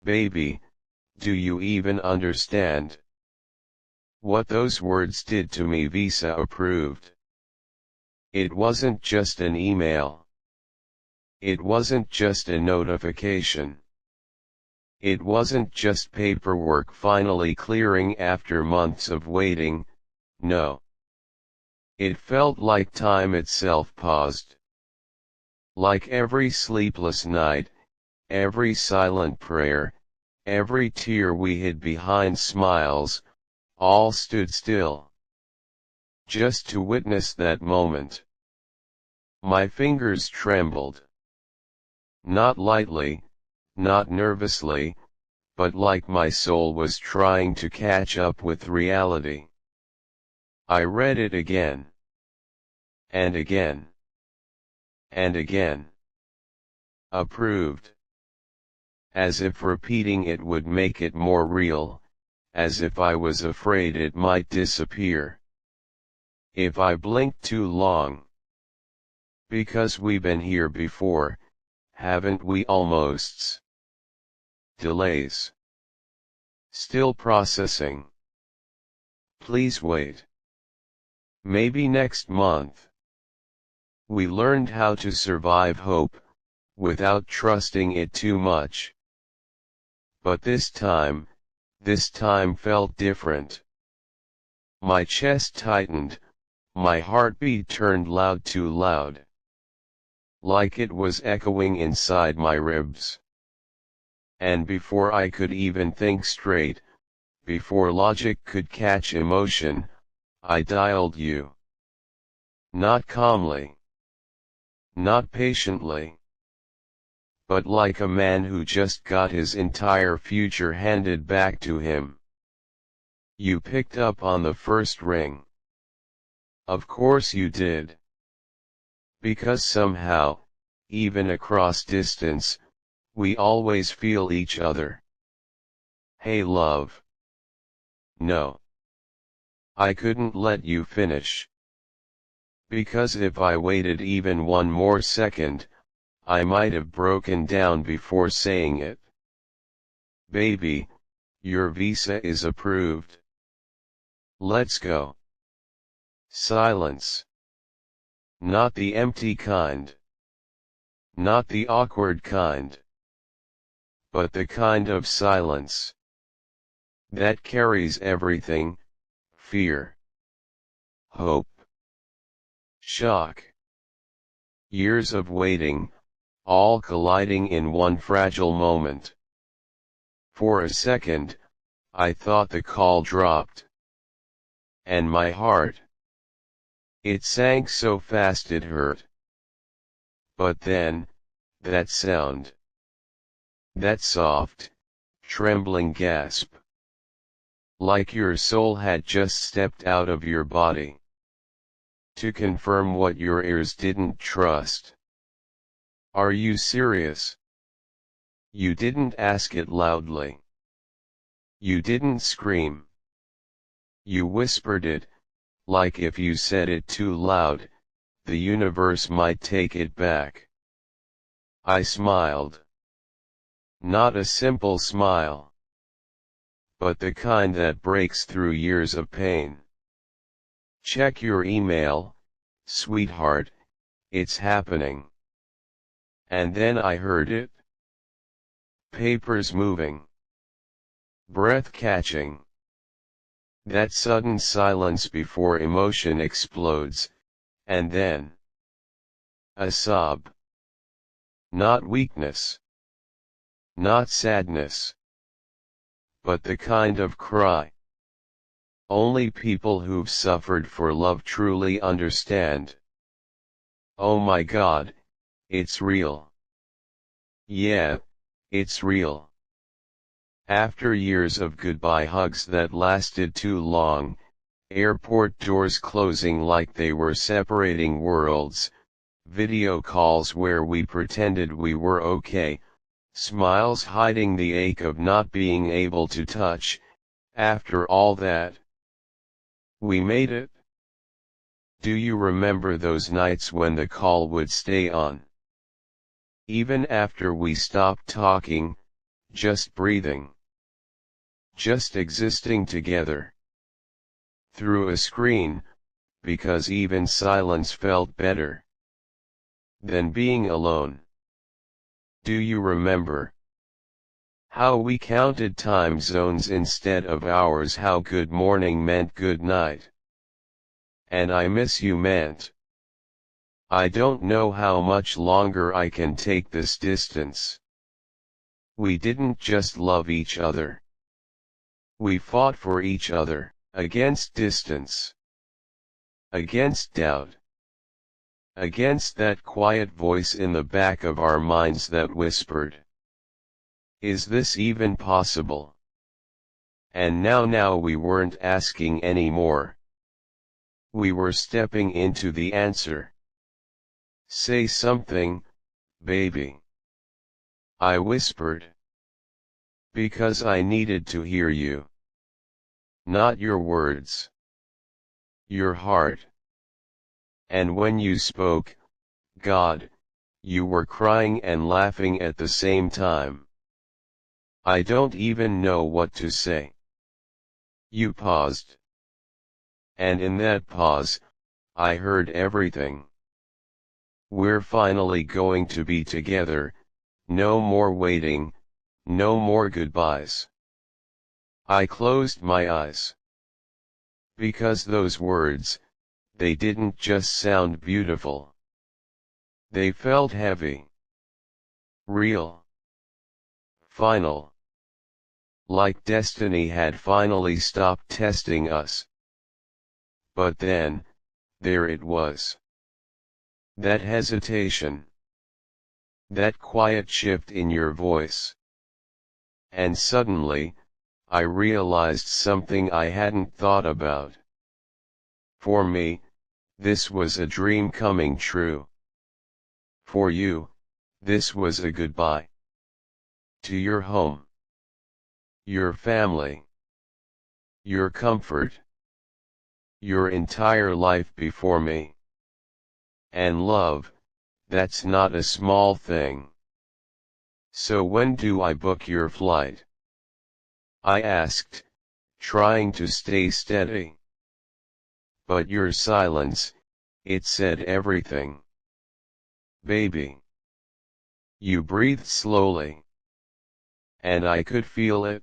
Baby, do you even understand what those words did to me? Visa approved. It wasn't just an email. It wasn't just a notification. It wasn't just paperwork finally clearing after months of waiting, no. It felt like time itself paused. Like every sleepless night, every silent prayer, every tear we hid behind smiles, all stood still. Just to witness that moment. My fingers trembled. Not lightly, not nervously, but like my soul was trying to catch up with reality. I read it again. And again. And again. Approved. As if repeating it would make it more real, as if I was afraid it might disappear if I blinked too long. Because we've been here before, haven't we? Almosts. Delays. Still processing. Please wait. Maybe next month. We learned how to survive hope, without trusting it too much. But this time felt different. My chest tightened, my heartbeat turned loud, too loud. Like it was echoing inside my ribs. And before I could even think straight, before logic could catch emotion, I dialed you. Not calmly. Not patiently. But like a man who just got his entire future handed back to him. You picked up on the first ring. Of course you did. Because somehow, even across distance, we always feel each other. Hey love. No. I couldn't let you finish. Because if I waited even one more second, I might have broken down before saying it. Baby, your visa is approved. Let's go. Silence. Not the empty kind. Not the awkward kind. But the kind of silence that carries everything: fear, hope, shock. Years of waiting, all colliding in one fragile moment. For a second, I thought the call dropped. And my heart, it sank so fast it hurt. But then, that sound. That soft, trembling gasp. Like your soul had just stepped out of your body. To confirm what your ears didn't trust. Are you serious? You didn't ask it loudly. You didn't scream. You whispered it, like if you said it too loud, the universe might take it back. I smiled. Not a simple smile. But the kind that breaks through years of pain. Check your email, sweetheart, it's happening. And then I heard it. Papers moving. Breath catching. That sudden silence before emotion explodes, and then a sob. Not weakness. Not sadness. But the kind of cry only people who've suffered for love truly understand. Oh my God, it's real. Yeah, it's real. After years of goodbye hugs that lasted too long, airport doors closing like they were separating worlds, video calls where we pretended we were okay, smiles hiding the ache of not being able to touch, after all that, we made it. Do you remember those nights when the call would stay on? Even after we stopped talking, just breathing. Just existing together. Through a screen, because even silence felt better than being alone. Do you remember how we counted time zones instead of hours? How good morning meant good night, and I miss you meant I don't know how much longer I can take this distance. We didn't just love each other. We fought for each other, against distance, against doubt, against that quiet voice in the back of our minds that whispered, "Is this even possible?" And now we weren't asking anymore. We were stepping into the answer. "Say something, baby," I whispered. Because I needed to hear you. Not your words. Your heart. And when you spoke, God, you were crying and laughing at the same time. I don't even know what to say. You paused. And in that pause, I heard everything. We're finally going to be together, no more waiting, no more goodbyes. I closed my eyes. Because those words, they didn't just sound beautiful. They felt heavy. Real. Final. Like destiny had finally stopped testing us. But then, there it was. That hesitation. That quiet shift in your voice. And suddenly, I realized something I hadn't thought about. For me, this was a dream coming true. For you, this was a goodbye. To your home. Your family. Your comfort. Your entire life before me. And love, that's not a small thing. So when do I book your flight? I asked, trying to stay steady. But your silence, it said everything. Baby. You breathed slowly. And I could feel it.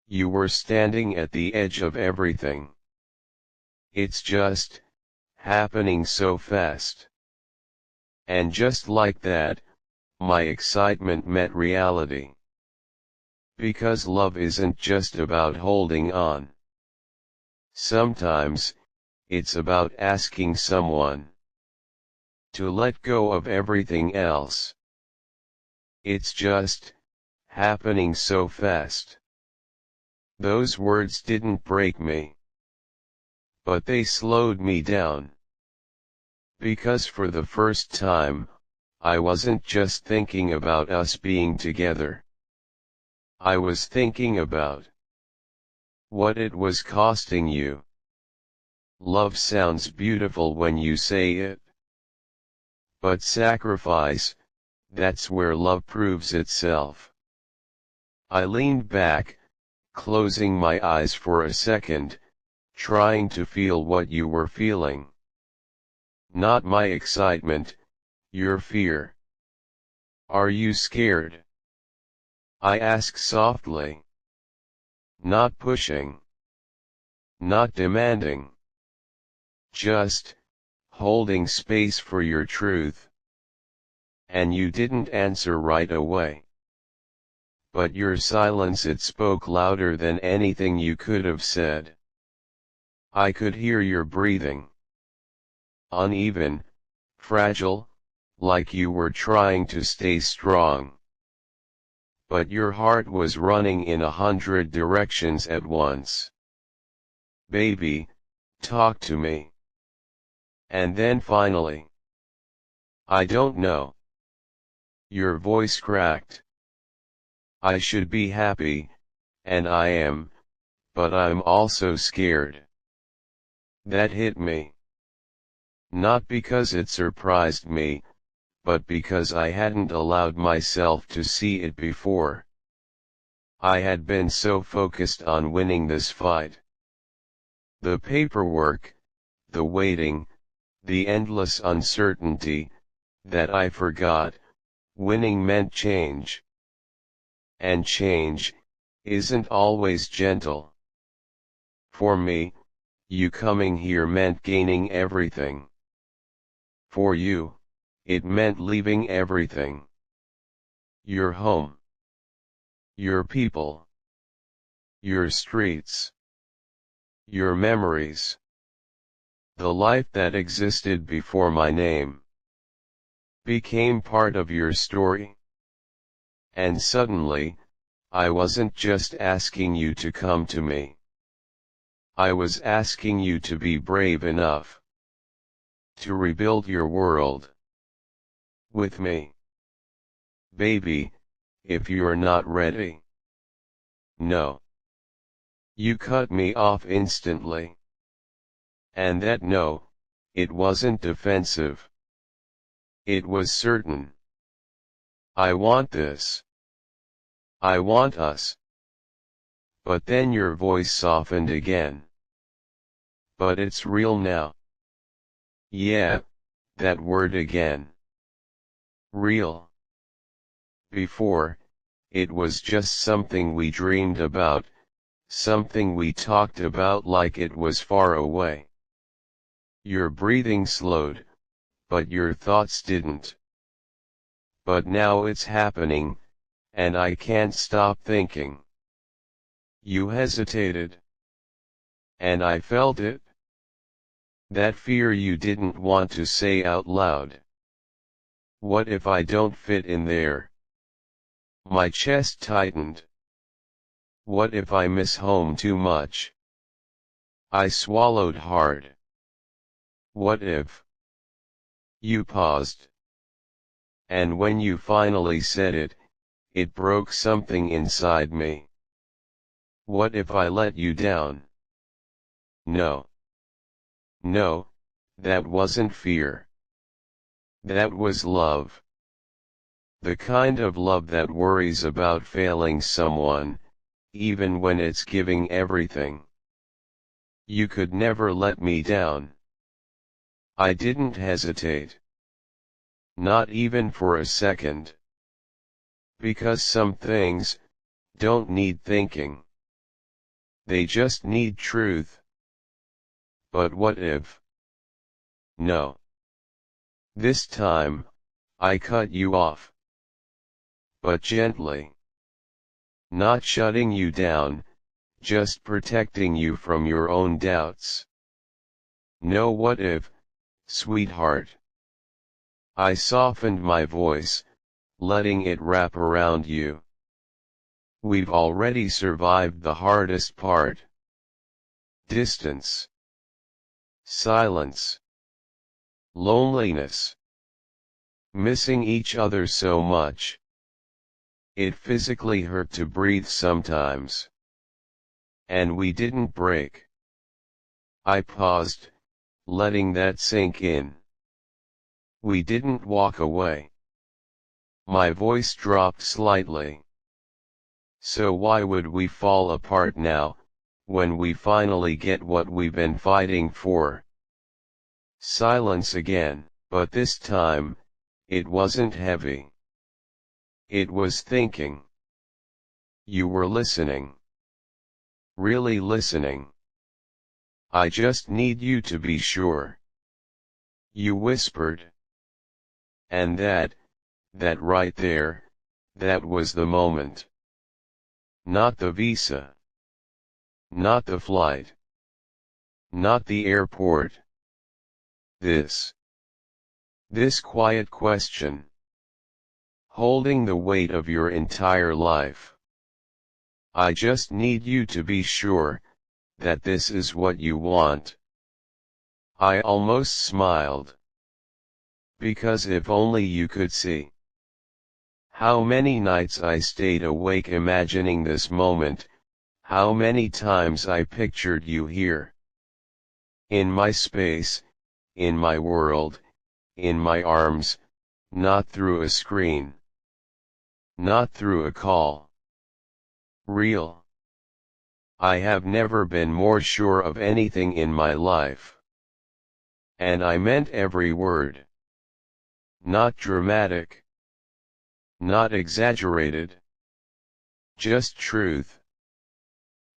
You were standing at the edge of everything. It's just happening so fast. And just like that, my excitement met reality. Because love isn't just about holding on. Sometimes, it's about asking someone to let go of everything else. It's just happening so fast. Those words didn't break me. But they slowed me down. Because for the first time, I wasn't just thinking about us being together. I was thinking about what it was costing you. Love sounds beautiful when you say it. But sacrifice, that's where love proves itself. I leaned back, closing my eyes for a second, trying to feel what you were feeling. Not my excitement, your fear. Are you scared? I asked softly. Not pushing. Not demanding. Just holding space for your truth. And you didn't answer right away. But your silence, it spoke louder than anything you could have said. I could hear your breathing. Uneven, fragile, like you were trying to stay strong. But your heart was running in 100 directions at once. Baby, talk to me. And then finally. I don't know. Your voice cracked. I should be happy, and I am, but I'm also scared. That hit me. Not because it surprised me, but because I hadn't allowed myself to see it before. I had been so focused on winning this fight. The paperwork, the waiting, the endless uncertainty, that I forgot, winning meant change. And change isn't always gentle. For me, you coming here meant gaining everything. For you, it meant leaving everything. Your home, your people, your streets, your memories, the life that existed before my name, became part of your story. And suddenly, I wasn't just asking you to come to me. I was asking you to be brave enough to rebuild your world with me. Baby, if you're not ready. No. You cut me off instantly. And that no, it wasn't defensive. It was certain. I want this. I want us. But then your voice softened again. But it's real now. Yeah, that word again. Real. Before, it was just something we dreamed about, something we talked about like it was far away. Your breathing slowed, but your thoughts didn't. But now it's happening, and I can't stop thinking. You hesitated. And I felt it. That fear you didn't want to say out loud. What if I don't fit in there? My chest tightened. What if I miss home too much? I swallowed hard. What if? You paused. And when you finally said it, it broke something inside me. What if I let you down? No. No, that wasn't fear. That was love. The kind of love that worries about failing someone, even when it's giving everything. You could never let me down. I didn't hesitate. Not even for a second. Because some things don't need thinking. They just need truth. But what if? No. This time, I cut you off. But gently. Not shutting you down, just protecting you from your own doubts. No what if, sweetheart. I softened my voice, letting it wrap around you. We've already survived the hardest part. Distance. Silence. Loneliness. Missing each other so much. It physically hurt to breathe sometimes. And we didn't break. I paused, letting that sink in. We didn't walk away. My voice dropped slightly. So why would we fall apart now, when we finally get what we've been fighting for? Silence again, but this time, it wasn't heavy. It was thinking. You were listening. Really listening. I just need you to be sure. You whispered. And that right there, that was the moment. Not the visa. Not the flight. Not the airport. This quiet question. Holding the weight of your entire life. I just need you to be sure that this is what you want. I almost smiled. Because if only you could see how many nights I stayed awake imagining this moment, how many times I pictured you here. In my space, in my world, in my arms, not through a screen. Not through a call. Real. I have never been more sure of anything in my life. And I meant every word. Not dramatic. Not exaggerated. Just truth.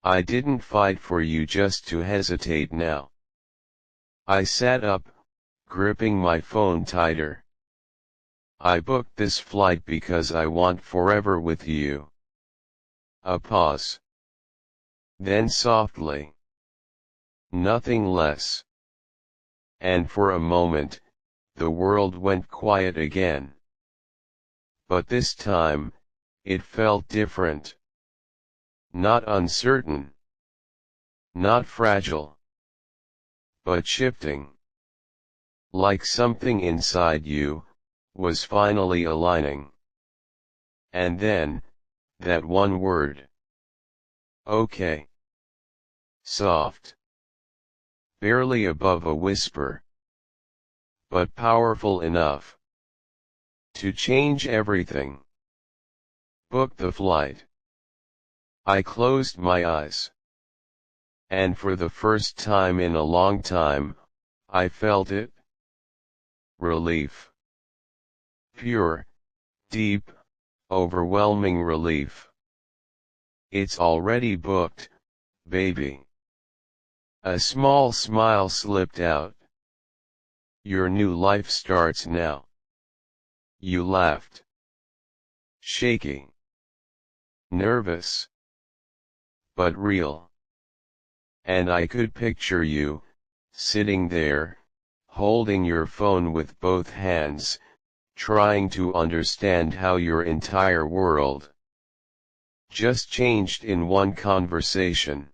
I didn't fight for you just to hesitate now. I sat up, gripping my phone tighter. I booked this flight because I want forever with you. A pause. Then softly. Nothing less. And for a moment, the world went quiet again. But this time, it felt different. Not uncertain. Not fragile. But shifting. Like something inside you, was finally aligning. And then, that one word. Okay. Soft. Barely above a whisper. But powerful enough. To change everything. Book the flight. I closed my eyes. And for the first time in a long time, I felt it. Relief. Pure, deep, overwhelming relief. It's already booked, baby. A small smile slipped out. Your new life starts now. You laughed. Shaky. Nervous. But real. And I could picture you, sitting there, holding your phone with both hands, trying to understand how your entire world just changed in one conversation.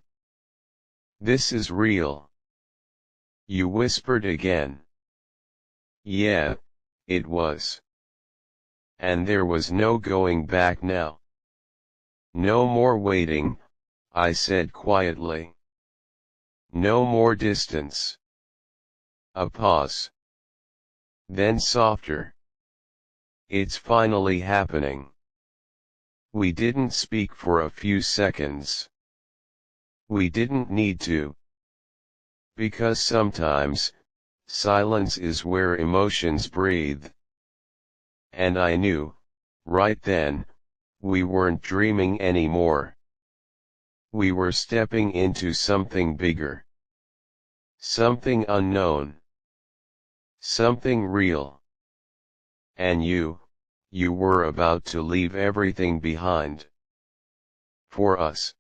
This is real. You whispered again. Yeah, it was. And there was no going back now. No more waiting, I said quietly. No more distance. A pause. Then softer. It's finally happening. We didn't speak for a few seconds. We didn't need to. Because sometimes, silence is where emotions breathe. And I knew, right then, we weren't dreaming anymore. We were stepping into something bigger. Something unknown. Something real. And you were about to leave everything behind. For us.